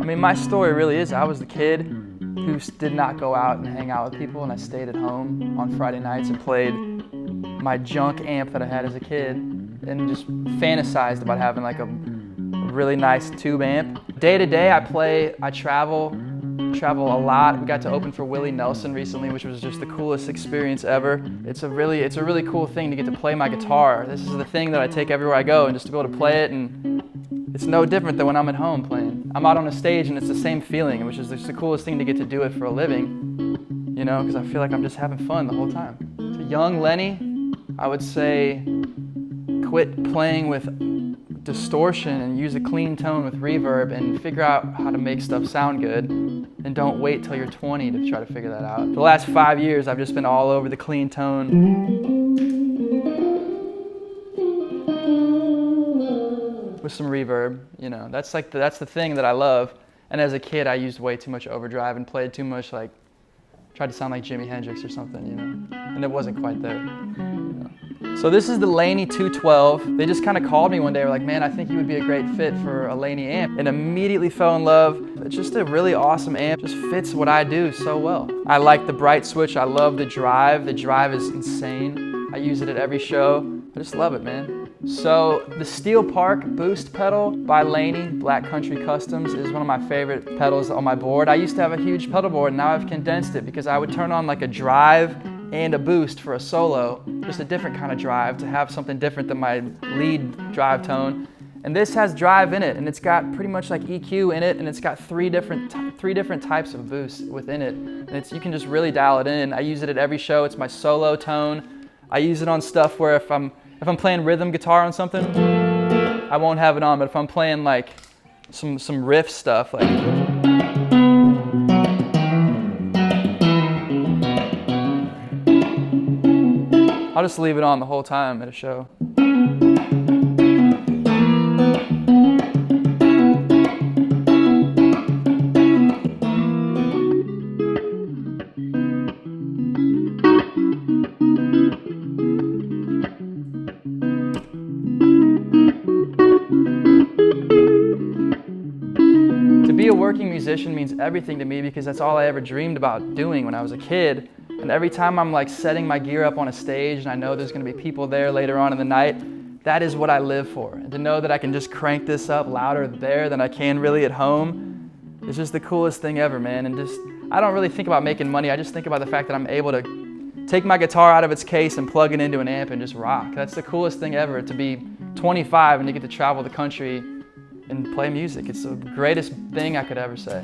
mean, my story really is I was the kid who did not go out and hang out with people, and I stayed at home on Friday nights and played my junk amp that I had as a kid and just fantasized about having like a really nice tube amp. Day to day I travel a lot. We got to open for Willie Nelson recently, which was just the coolest experience ever. It's a really cool thing to get to play my guitar. This is the thing that I take everywhere I go, and just to be able to play it, and it's no different than when I'm at home playing. I'm out on a stage and it's the same feeling, which is just the coolest thing to get to do it for a living, you know, because I feel like I'm just having fun the whole time. To young Lenny, I would say quit playing with distortion and use a clean tone with reverb and figure out how to make stuff sound good, and don't wait till you're 20 to try to figure that out. The last 5 years I've just been all over the clean tone with some reverb, you know. That's the thing that I love. And as a kid I used way too much overdrive and played too much, like tried to sound like Jimi Hendrix or something, you know, and it wasn't quite there. You know. So this is the Laney 212. They just kind of called me one day, were like, man, I think you would be a great fit for a Laney amp, and immediately fell in love. It's just a really awesome amp, just fits what I do so well. I like the bright switch, I love the drive is insane. I use it at every show, I just love it, man. So the Steel Park Boost pedal by Laney, Black Country Customs, is one of my favorite pedals on my board. I used to have a huge pedal board, and now I've condensed it because I would turn on like a drive and a boost for a solo, just a different kind of drive to have something different than my lead drive tone. And this has drive in it, and it's got pretty much like EQ in it, and it's got three different types of boosts within it. And you can just really dial it in. I use it at every show. It's my solo tone. I use it on stuff where if I'm playing rhythm guitar on something, I won't have it on, but if I'm playing like some riff stuff, like I'll just leave it on the whole time at a show. To be a working musician means everything to me because that's all I ever dreamed about doing when I was a kid. And every time I'm like setting my gear up on a stage and I know there's gonna be people there later on in the night, that is what I live for. And to know that I can just crank this up louder there than I can really at home is just the coolest thing ever, man. And just, I don't really think about making money, I just think about the fact that I'm able to take my guitar out of its case and plug it into an amp and just rock. That's the coolest thing ever, to be 25 and to get to travel the country and play music. It's the greatest thing I could ever say.